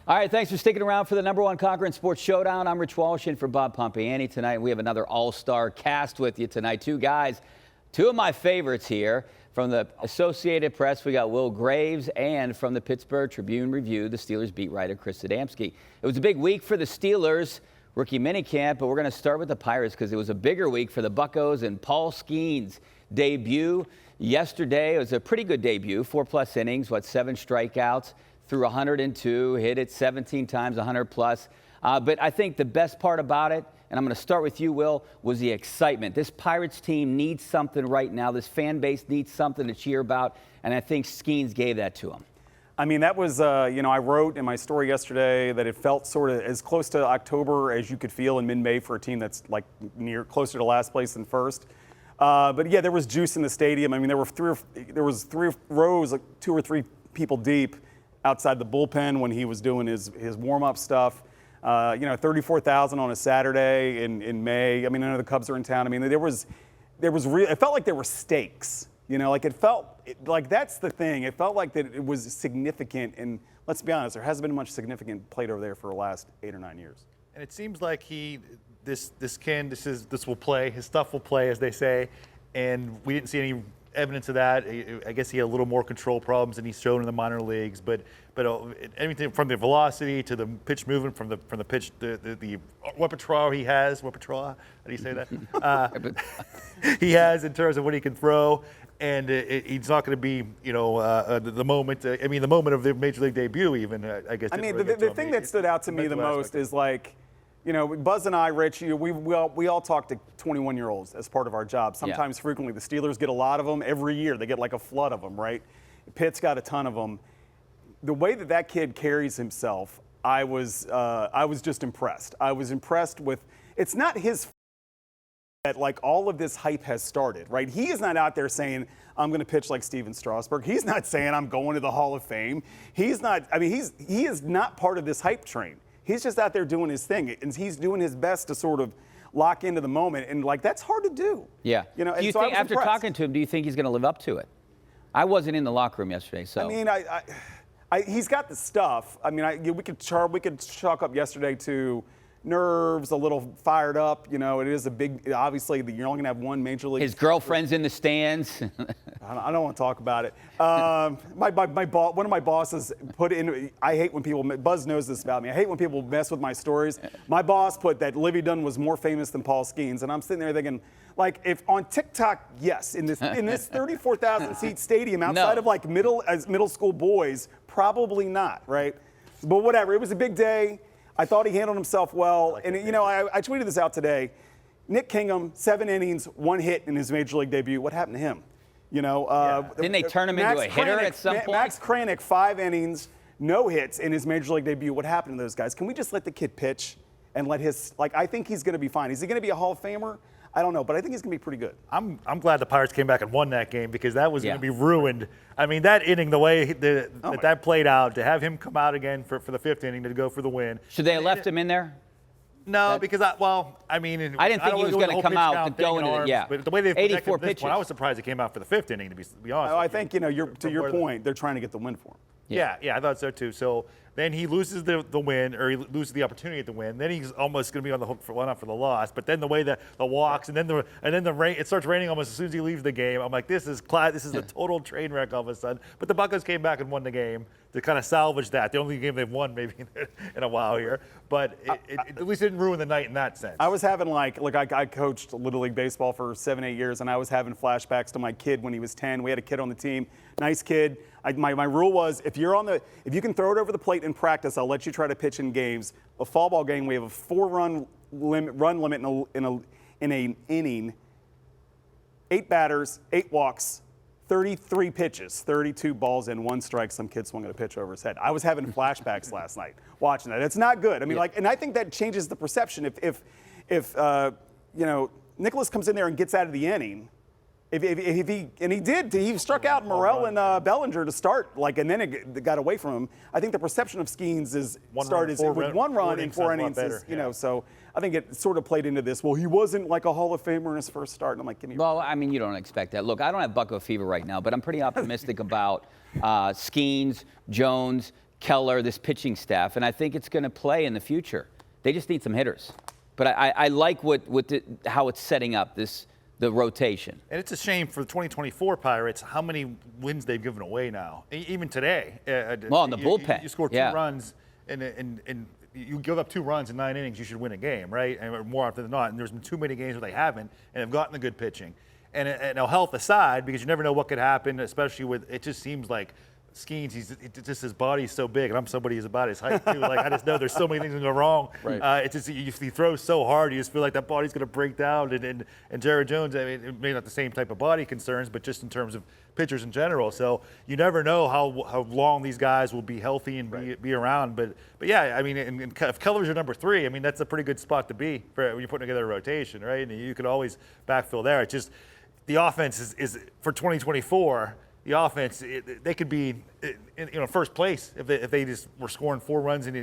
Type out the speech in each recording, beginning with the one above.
All right, thanks for sticking around for the #1 Cochran Sports Showdown. I'm Rich Walsh in for Bob Pompiani tonight. We have another all-star cast with you tonight. Two guys, two of my favorites here. From the Associated Press, we got Will Graves, and from the Pittsburgh Tribune-Review, the Steelers beat writer Chris Adamski. It was a big week for the Steelers rookie minicamp, but we're going to start with the Pirates because it was a bigger week for the Buccos and Paul Skeens' debut yesterday. It was a pretty good debut, 4+ innings, 7 strikeouts, threw 102, hit it 17 times, 100+. But I think the best part about it, and I'm going to start with you, Will, was the excitement. This Pirates team needs something right now. This fan base needs something to cheer about, and I think Skeens gave that to them. I mean, that was, I wrote in my story yesterday that it felt sort of as close to October as you could feel in mid-May for a team that's like closer to last place than first. But yeah, there was juice in the stadium. I mean, there was three rows, like 2 or 3 people deep outside the bullpen when he was doing his warm-up stuff. 34,000 on a Saturday in May. I mean, I know the Cubs are in town. I mean, it felt like there were stakes. Like that's the thing. It felt like that it was significant. And let's be honest, there hasn't been much significant played over there for the last 8 or 9 years. And it seems like this will play. His stuff will play, as they say. And we didn't see any evidence of that. I guess he had a little more control problems than he's shown in the minor leagues. But everything from the velocity to the pitch movement, from the pitch, the repertoire he has. Repertoire? How do you say that? He has in terms of what he can throw. And he's not going to be, the moment. The moment of the major league debut, even. I guess. I mean, the thing that stood out to me the most is like, Buzz and I, Rich, we all talk to 21-year-olds as part of our job. Sometimes, frequently, the Steelers get a lot of them every year. They get like a flood of them, right? Pitt's got a ton of them. The way that kid carries himself, I was just impressed. I was impressed with. It's not his that like all of this hype has started, right? He is not out there saying, I'm going to pitch like Steven Strasburg. He's not saying I'm going to the Hall of Fame. He's not, he is not part of this hype train. He's just out there doing his thing, and he's doing his best to sort of lock into the moment, and like that's hard to do. Yeah. Do you think after talking to him, do you think he's going to live up to it? I wasn't in the locker room yesterday, so. He's got the stuff. I mean, we could chalk up yesterday to nerves, a little fired up. It is a big. Obviously, you're only gonna have one major league. His girlfriend's in the stands. I don't want to talk about it. One of my bosses put in. I hate when people. Buzz knows this about me. I hate when people mess with my stories. My boss put that Livy Dunn was more famous than Paul Skeens, and I'm sitting there thinking, like, if on TikTok, yes, in this 34,000 seat stadium outside of like middle school boys, probably not, right? But whatever. It was a big day. I thought he handled himself well. I tweeted this out today. Nick Kingham, 7 innings, 1 hit in his major league debut. What happened to him? Didn't they turn him into a hitter at some point? Max Kranick, 5 innings, no hits in his major league debut. What happened to those guys? Can we just let the kid pitch and let I think he's going to be fine. Is he going to be a Hall of Famer? I don't know, but I think he's going to be pretty good. I'm glad the Pirates came back and won that game because that was going to be ruined. I mean, that inning, the way that played out, to have him come out again for the 5th inning to go for the win. Should they have left him in there? No, because I didn't think he was going to come out and go into it. But the way they 84 pitches. This one, I was surprised he came out for the 5th inning. To be honest, I think to your point, they're trying to get the win for him. Yeah, I thought so too. So then he loses the win, or he loses the opportunity to win. Then he's almost going to be on the hook for the loss. But then the way the walks and then the rain, it starts raining almost as soon as he leaves the game. I'm like, this is a total train wreck all of a sudden. But the Buccos came back and won the game to kind of salvage that. The only game they've won maybe in a while here. But at least it didn't ruin the night in that sense. I was having I coached Little League Baseball for 7-8 years, and I was having flashbacks to my kid when he was 10. We had a kid on the team, nice kid. My rule was if you can throw it over the plate in practice, I'll let you try to pitch in games. A fall ball game, we have a 4-run limit in an inning. 8 batters, 8 walks, 33 pitches, 32 balls and 1 strike. Some kid swung at a pitch over his head. I was having flashbacks last night watching that. It's not good. And I think that changes the perception. If Nicholas comes in there and gets out of the inning. He struck out Morel and Bellinger to start, and then it got away from him. I think the perception of Skeens is with 1 run in 4 innings. So I think it sort of played into this. Well, he wasn't like a Hall of Famer in his first start. And I'm like, give me. Well, you don't expect that. Look, I don't have Bucco fever right now, but I'm pretty optimistic about Skeens, Jones, Keller, this pitching staff, and I think it's going to play in the future. They just need some hitters. But I like how it's setting up the rotation. And it's a shame for the 2024 Pirates how many wins they've given away now. Even today. Well, in the bullpen. You score 2 runs and you give up 2 runs in 9 innings, you should win a game, right? And more often than not. And there's been too many games where they haven't and have gotten the good pitching. And now health aside, because you never know what could happen, especially with it just seems like Skeens, just his body's so big, and I'm somebody who's about his height too. Like I just know there's so many things that go wrong. Right. It's just if he throws so hard, you just feel like that body's going to break down. And Jared Jones, I mean, maybe not the same type of body concerns, but just in terms of pitchers in general. So you never know how long these guys will be healthy and be around. But yeah, I mean, and if Keller's your number 3, I mean that's a pretty good spot to be for when you're putting together a rotation, right? And you could always backfill there. It's just the offense is for 2024. The offense, they could be in first place if they just were scoring 4 runs in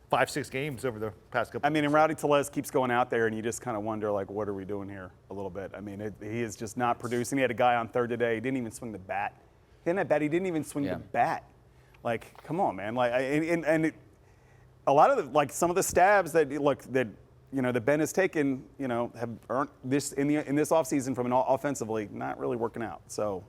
5-6 games over the past couple. I mean, and Rowdy Tellez keeps going out there, and you just kind of wonder, like, what are we doing here a little bit? I mean, he is just not producing. He had a guy on third today. He didn't even swing the bat. He didn't even swing the bat. Like, come on, man. Like, a lot of some of the stabs that Ben has taken, have earned this in this offseason from an offensively not really working out. So.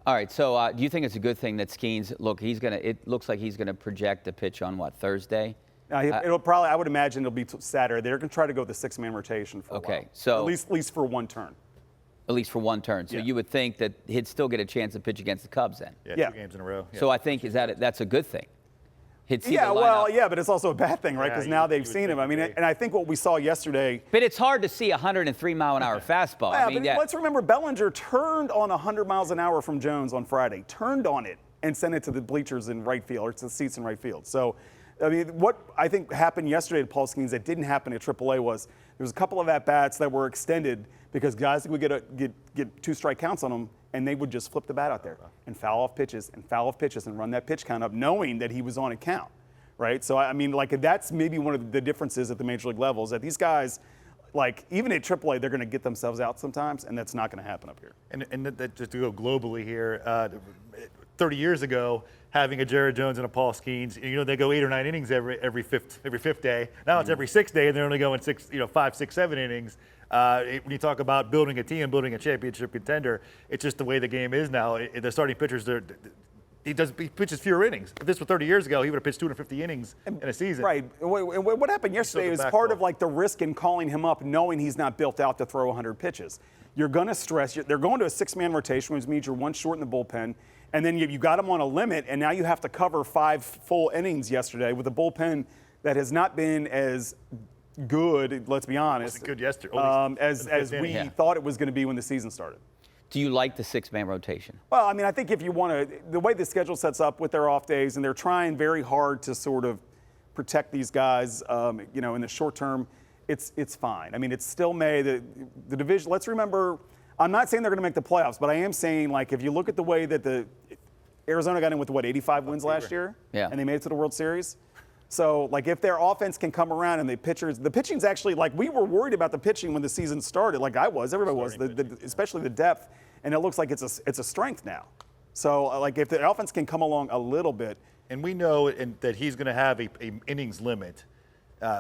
All right, so do you think it's a good thing that Skeens, it looks like he's gonna project a pitch on what, Thursday? It'll probably, I would imagine it'll be Saturday. They're gonna try to go with the 6-man rotation for a while. So at least for one turn. At least for one turn. So you would think that he'd still get a chance to pitch against the Cubs then? Yeah. 2 games in a row. Yeah. So I think that's a good thing. But it's also a bad thing, right? Because now they've seen him. I mean, and I think what we saw yesterday. But it's hard to see a 103-mile-an-hour fastball. Yeah, let's remember Bellinger turned on 100 miles an hour from Jones on Friday. Turned on it and sent it to the bleachers in right field, or to the seats in right field. So, I mean, what I think happened yesterday to Paul Skeens that didn't happen at AAA was there was a couple of at-bats that were extended because guys would get 2 strike counts on them, and they would just flip the bat out there and foul off pitches and run that pitch count up, knowing that he was on a count, right? So, I mean, that's maybe one of the differences at the major league level is that these guys, even at AAA, they're going to get themselves out sometimes, and that's not going to happen up here. And that, just to go globally here, 30 years ago, having a Jared Jones and a Paul Skeens, they go 8 or 9 innings every fifth day. Now it's every 6th day, and they're only going 5, 6, 7 innings. When you talk about building a team, building a championship contender, it's just the way the game is now. The starting pitchers, he pitches fewer innings. If this were 30 years ago, he would have pitched 250 innings in a season. Right. What happened yesterday is part of the risk in calling him up, knowing he's not built out to throw 100 pitches. You're going to stress. They're going to a 6-man rotation, which means you're 1 short in the bullpen. And then you got him on a limit, and now you have to cover 5 full innings yesterday with a bullpen that has not been as good, let's be honest, good yesterday. as we thought it was going to be when the season started. Do you like the 6-man rotation? Well, I mean, I think if you want to, the way the schedule sets up with their off days, and they're trying very hard to sort of protect these guys, in the short term, it's fine. I mean, it's still May. The division, let's remember, I'm not saying they're going to make the playoffs, but I am saying, if you look at the way that Arizona got in with, 85 wins last year? Yeah. And they made it to the World Series? So, if their offense can come around and the pitching's actually, we were worried about the pitching when the season started, everybody was, especially the depth, and it looks like it's a strength now. So, if the offense can come along a little bit. And we know that he's going to have a innings limit.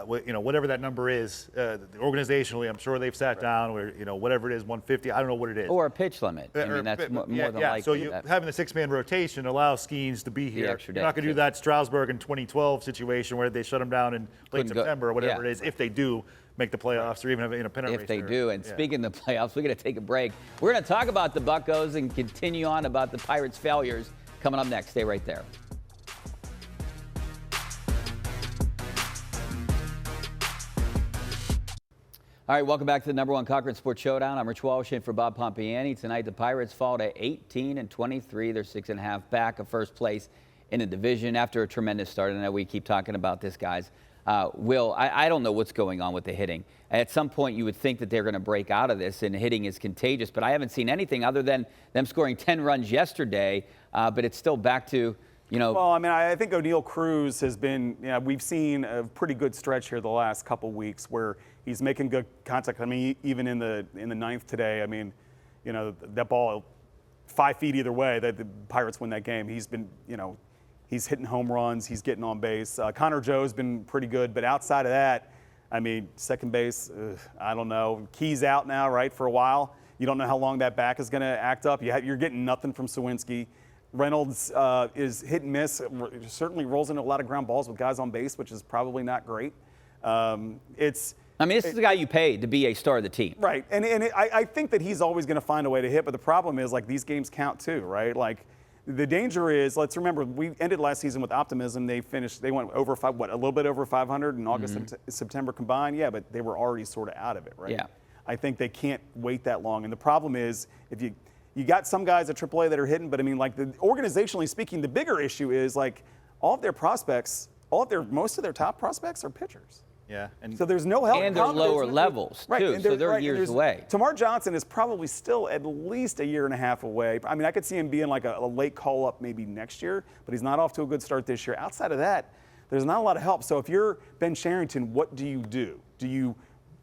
Whatever that number is, organizationally, I'm sure they've sat down where, whatever it is, 150, I don't know what it is. Or a pitch limit. I mean, that's more than likely. So having the 6-man rotation allows Skeens to be here. You're not going to do that Strasburg in 2012 situation where they shut him down in late September or whatever it is, if they do make the playoffs or even have a pennant race. If they do. And speaking of the playoffs, we're going to take a break. We're going to talk about the Buccos and continue on about the Pirates' failures coming up next. Stay right there. All right, welcome back to the #1 Cochran Sports Showdown. I'm Rich Walsh in for Bob Pompiani. Tonight, the Pirates fall to 18-23. They're 6.5 back of first place in the division after a tremendous start. I know we keep talking about this, guys. Will, I don't know what's going on with the hitting. At some point, you would think that they're going to break out of this, and hitting is contagious. But I haven't seen anything other than them scoring 10 runs yesterday. But it's still back to, Well, I mean, I think O'Neal Cruz has been, we've seen a pretty good stretch here the last couple weeks where he's making good contact. I mean, even in the 9th today, I mean, that ball 5 feet either way, the Pirates win that game. He's been, He's hitting home runs. He's getting on base. Connor Joe's been pretty good, but outside of that, I mean, second base, I don't know. Key's out now, right, for a while. You don't know how long that back is going to act up. You're getting nothing from Sawinski. Reynolds is hit and miss. Certainly rolls into a lot of ground balls with guys on base, which is probably not great. I mean, this is the guy you paid to be a star of the team. Right, and I think that he's always going to find a way to hit, but the problem is, like, these games count too, right? Like, the danger is, let's remember, we ended last season with optimism. They went over a little bit over 500 in August and September combined. Yeah, but they were already sort of out of it, right? Yeah. I think they can't wait that long. And the problem is, if you got some guys at AAA that are hitting, but I mean, like, organizationally speaking, the bigger issue is, like, all of their prospects, most of their top prospects are pitchers. Yeah, and so there's no help. And they're lower levels, right, too, so they're years away. Tamar Johnson is probably still at least a year and a half away. I mean, I could see him being like a late call-up maybe next year, but he's not off to a good start this year. Outside of that, there's not a lot of help. So if you're Ben Sherrington, what do you do? Do you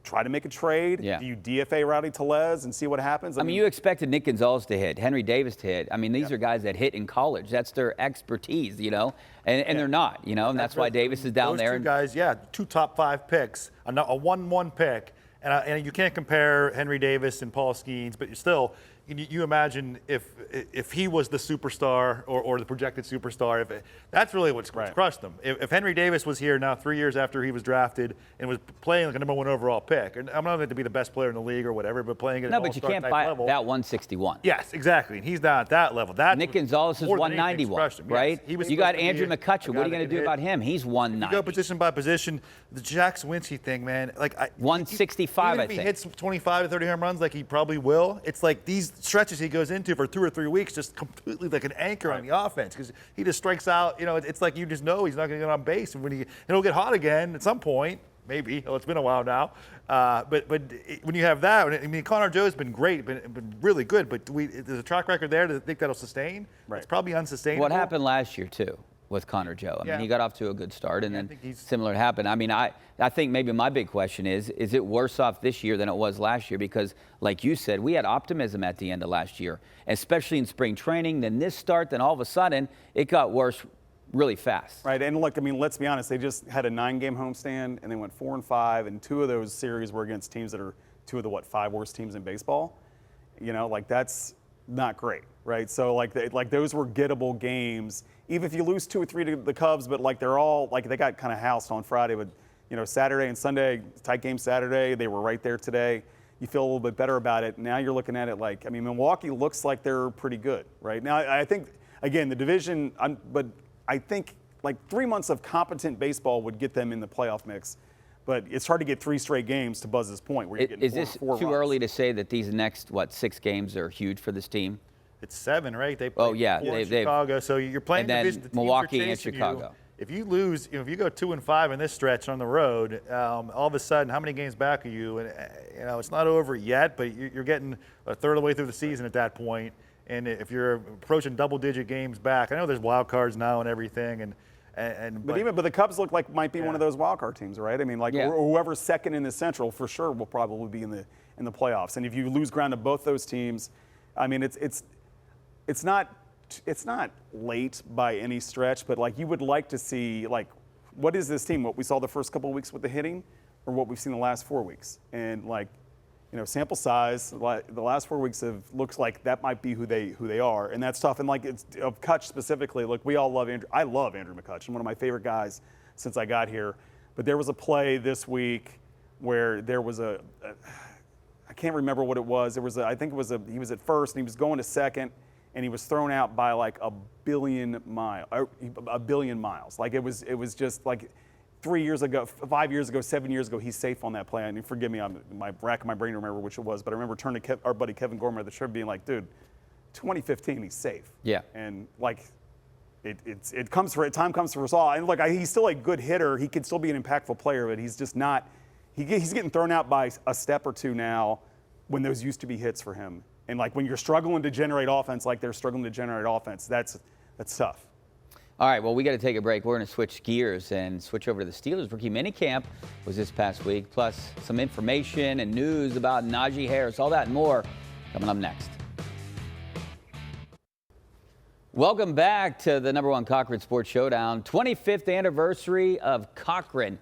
try to make a trade? Yeah. Do you DFA Rowdy Tellez and see what happens? I mean, you expected Nick Gonzalez to hit, Henry Davis to hit. I mean, these are guys that hit in college. That's their expertise, you know, and they're not, you know, and that's why Davis is down there. Those two guys, yeah, 2 top 5 picks, a 1-1 pick, and you can't compare Henry Davis and Paul Skeens, but still, you imagine if he was the superstar or the projected superstar, that's really what's crushed them. If Henry Davis was here now 3 years after he was drafted and was playing like a #1 overall pick, and I'm not going to be the best player in the league or whatever, but playing at an but you can't buy level, that 161. Yes, exactly, and he's not at that level. Nick Gonzalez is 191, right? Yes, you got Andrew McCutcheon. What are you going to do about him? He's 190. You go position by position. The Jack Sawinski thing, man, like 165, even if he hits 25 to 30 home runs like he probably will, it's like these stretches he goes into for 2 or 3 weeks just completely like an anchor on the offense because he just strikes out. You know, it's like you just know he's not going to get on base, and when he'll get hot again at some point. Maybe. It's been a while now. But when you have that, I mean, Connor Joe's been great, been really good, but there's a track record there to think that'll sustain. Right. It's probably unsustainable. What happened last year, too, with Connor Joe? I mean, he got off to a good start, and then similar happened. I mean, I think maybe my big question is it worse off this year than it was last year? Because, like you said, we had optimism at the end of last year, especially in spring training. Then this start, then all of a sudden, it got worse really fast. Right, and look, I mean, let's be honest. They just had a 9-game homestand, and they went 4-5, and 2 of those series were against teams that are 2 of the 5 worst teams in baseball. You know, like, that's not great, right? So like those were gettable games. Even if you lose 2 or 3 to the Cubs, but like they're all like they got kind of housed on Friday, but you know, Saturday and Sunday, tight game Saturday, they were right there today. You feel a little bit better about it. Now you're looking at it like, I mean, Milwaukee looks like they're pretty good, right? Now I think again the division, but I think like 3 months of competent baseball would get them in the playoff mix. But it's hard to get 3 straight games, to Buzz's point, where you're getting Is this four too runs. early to say that these next, 6 games are huge for this team? It's 7, right? They play 4 in Chicago, so you're playing and then division. The Milwaukee and Chicago. If you lose, if you go 2-5 in this stretch on the road, all of a sudden, how many games back are you? And you know, it's not over yet, but you're getting a third of the way through the season at that point. And if you're approaching double-digit games back, I know there's wild cards now and everything, but the Cubs look like might be one of those wild card teams, right? I mean, like whoever's second in the Central for sure will probably be in the playoffs. And if you lose ground to both those teams, I mean, it's not late by any stretch, but like you would like to see like what is this team? What we saw the first couple of weeks with the hitting, or what we've seen the last 4 weeks? And like, you know, sample size, the last 4 weeks looks like that might be who they are, and that's tough. And like it's of Kutch specifically, look, we all love Andrew. I love Andrew McCutcheon, one of my favorite guys since I got here. But there was a play this week where there was I can't remember what it was. I think he was at first and he was going to second, and he was thrown out by like a billion miles. Like it was just like 3 years ago, 5 years ago, 7 years ago, he's safe on that play. And forgive me, I'm racking my brain to remember which it was, but I remember turning to our buddy Kevin Gorman at the trip being like, dude, 2015, he's safe. Yeah. And like, time comes for us all. And look, he's still a good hitter. He could still be an impactful player, but he's just not. He's getting thrown out by a step or two now when those used to be hits for him. And like when you're struggling to generate offense, like they're struggling to generate offense, that's tough. All right, well, we got to take a break. We're going to switch gears and switch over to the Steelers. Rookie minicamp was this past week, plus some information and news about Najee Harris, all that and more coming up next. Welcome back to the #1 Cochran Sports Showdown, 25th anniversary of Cochran.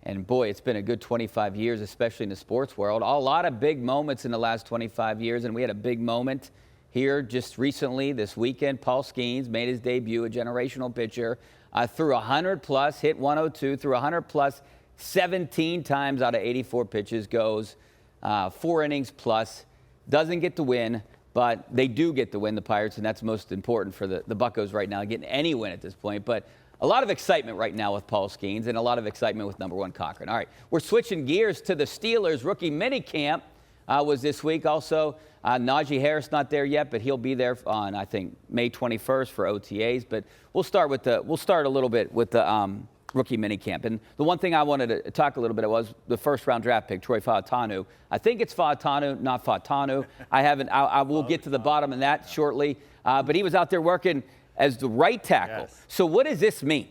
And boy, it's been a good 25 years, especially in the sports world. A lot of big moments in the last 25 years, and we had a big moment here just recently this weekend. Paul Skeens made his debut, a generational pitcher, threw 100 plus, hit 102, threw 100 plus 17 times out of 84 pitches, goes 4 innings plus, doesn't get the win. But they do get the win, the Pirates, and that's most important for the Buccos right now, getting any win at this point. But a lot of excitement right now with Paul Skeens and a lot of excitement with #1 Cochran. All right, we're switching gears to the Steelers. Rookie minicamp was this week. Also, Najee Harris not there yet, but he'll be there on, I think, May 21st for OTAs. But we'll start a little bit with the rookie minicamp. And the one thing I wanted to talk a little bit about was the first-round draft pick, Troy Fautanu. I think it's Fautanu, not Fautanu. I will get to the bottom of that shortly. But he was out there working as the right tackle. Yes. So what does this mean?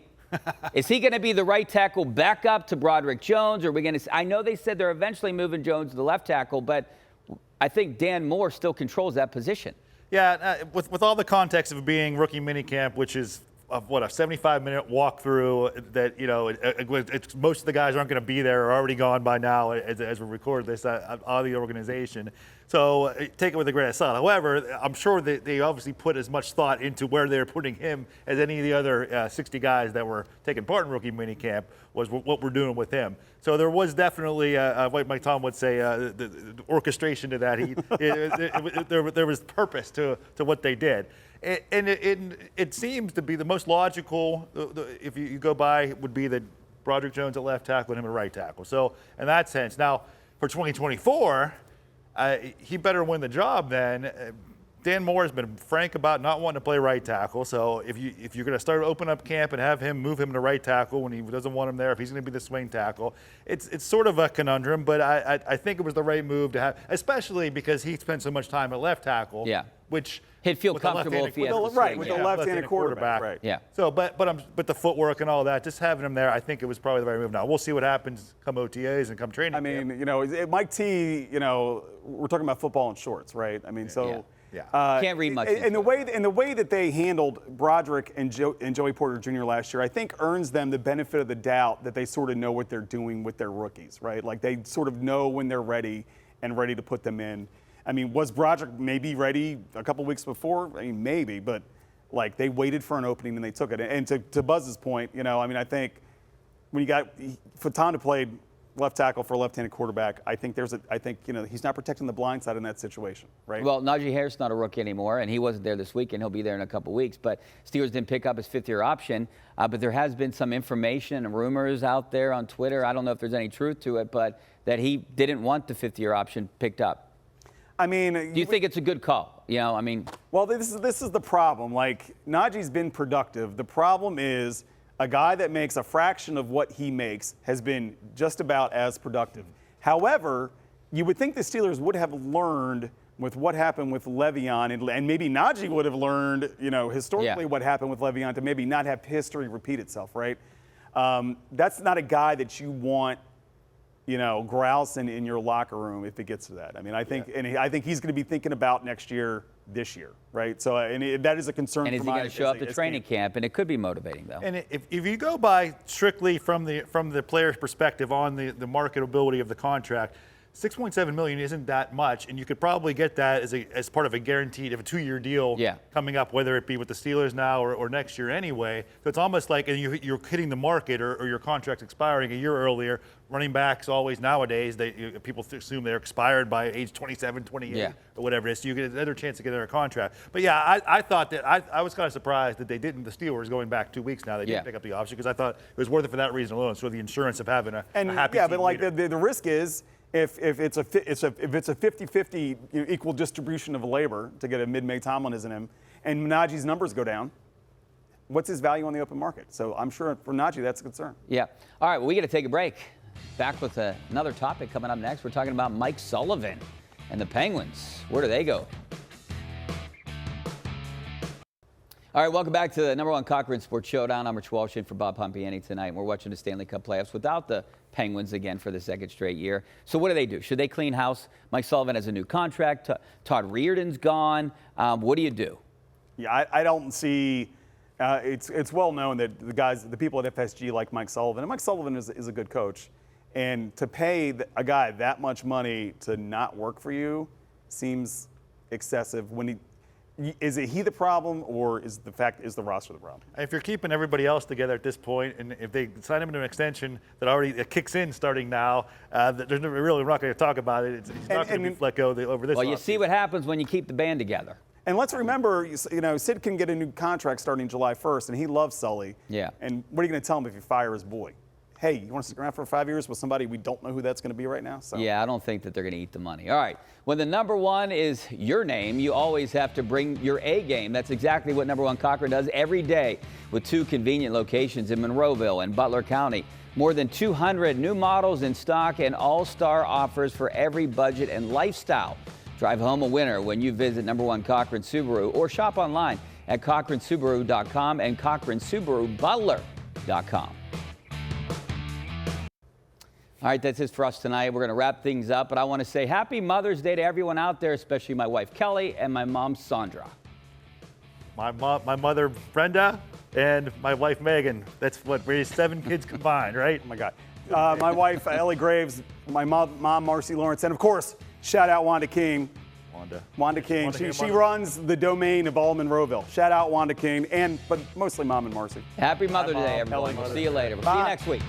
Is he going to be the right tackle back up to Broderick Jones? Or are we going to? I know they said they're eventually moving Jones to the left tackle, but I think Dan Moore still controls that position. Yeah, with all the context of being rookie minicamp, which is a 75-minute walkthrough that, it's, most of the guys aren't going to be there or already gone by now as we record this out of the organization. So take it with a grain of salt. However, I'm sure that they obviously put as much thought into where they're putting him as any of the other 60 guys that were taking part in rookie minicamp was what we're doing with him. So there was definitely, what Mike Tom would say, the orchestration to that. There was purpose to what they did. And it seems to be the most logical, if you go by, would be that Broderick Jones at left tackle and him at right tackle. So in that sense, now for 2024, he better win the job then. Dan Moore has been frank about not wanting to play right tackle. So if you're going to start open up camp and have him move him to right tackle when he doesn't want him there, if he's going to be the swing tackle, it's sort of a conundrum. But I think it was the right move to have, especially because he spent so much time at left tackle. Yeah. Which he'd feel comfortable if he had with the left-handed quarterback. Right. Yeah. So, but the footwork and all that, just having him there, I think it was probably the right move. Now we'll see what happens come OTAs and come training. I mean, Mike T. We're talking about football in shorts, right? I mean, so. Yeah. Can't read much. And the way that they handled Broderick and Joey Porter Jr. last year, I think earns them the benefit of the doubt that they sort of know what they're doing with their rookies, right? Like they sort of know when they're ready and ready to put them in. I mean, was Broderick maybe ready a couple weeks before? I mean, maybe, but like they waited for an opening and they took it. And to Buzz's point, I think when you got Fautanu played left tackle for a left-handed quarterback, I think he's not protecting the blind side in that situation, right? Well, Najee Harris is not a rookie anymore, and he wasn't there this week, and he'll be there in a couple weeks. But Steelers didn't pick up his fifth-year option, but there has been some information and rumors out there on Twitter. I don't know if there's any truth to it, but that he didn't want the fifth-year option picked up. I mean, do you think it's a good call? Well, this is the problem. Like, Najee's been productive. The problem is a guy that makes a fraction of what he makes has been just about as productive. However, you would think the Steelers would have learned with what happened with Le'Veon, and maybe Najee would have learned, historically what happened with Le'Veon to maybe not have history repeat itself, right? That's not a guy that you want, grousing in your locker room if it gets to that. I mean, I think he's going to be thinking about next year, this year, right? So, that is a concern. And is he going to show up to training camp? And it could be motivating, though. And if you go by strictly from the player's perspective on the marketability of the contract, $6.7 million isn't that much, and you could probably get that as part of a guaranteed of a 2-year deal coming up, whether it be with the Steelers now or next year anyway. So it's almost like you're hitting the market or your contract's expiring a year earlier. Running backs always nowadays, people assume they're expired by age 27, 28, or whatever it is. So you get another chance to get another contract. But yeah, I thought that I was kind of surprised that they didn't. The Steelers going back 2 weeks now, they didn't pick up the option because I thought it was worth it for that reason alone. So the insurance of having a happy team but like leader. the risk is. If it's a 50-50 equal distribution of labor to get a mid-May Tomlin isn't him, and Najee's numbers go down, what's his value on the open market? So I'm sure for Najee that's a concern. Yeah. All right, well, we got to take a break. Back with another topic coming up next. We're talking about Mike Sullivan and the Penguins. Where do they go? All right, welcome back to the #1 Cochran Sports Showdown. I'm Rich Walsh in for Bob Pompiani tonight. We're watching the Stanley Cup playoffs without the Penguins again for the second straight year. So what do? Should they clean house? Mike Sullivan has a new contract. Todd Reardon's gone. What do you do? Yeah, I don't see. It's well known that the people at FSG like Mike Sullivan, and Mike Sullivan is a good coach, and to pay a guy that much money to not work for you seems excessive. Is it he the problem, or is the roster the problem? If you're keeping everybody else together at this point, and if they sign him into an extension that already kicks in starting now, there's really not going to talk about it. He's not going to be let go over this. Well, you see what happens when you keep the band together. And let's remember, Sid can get a new contract starting July 1st, and he loves Sully. Yeah. And what are you going to tell him if you fire his boy? Hey, you want to stick around for 5 years with somebody we don't know who that's going to be right now? So. Yeah, I don't think that they're going to eat the money. All right. When the number one is your name, you always have to bring your A game. That's exactly what number one Cochran does every day with 2 convenient locations in Monroeville and Butler County. More than 200 new models in stock and all-star offers for every budget and lifestyle. Drive home a winner when you visit number one Cochran Subaru or shop online at CochranSubaru.com and CochranSubaruButler.com. All right, that's it for us tonight. We're going to wrap things up, but I want to say happy Mother's Day to everyone out there, especially my wife Kelly and my mom Sandra. My mother Brenda and my wife Megan. That's what raised 7 kids combined, right? Oh my God. My wife Ellie Graves, my mom Marcy Lawrence, and of course, shout out Wanda King. Wanda King. She runs the domain of all Monroeville. Shout out Wanda King, but mostly Mom and Marcy. Happy Mother's Day, everyone. We'll see you later. We'll see you next week.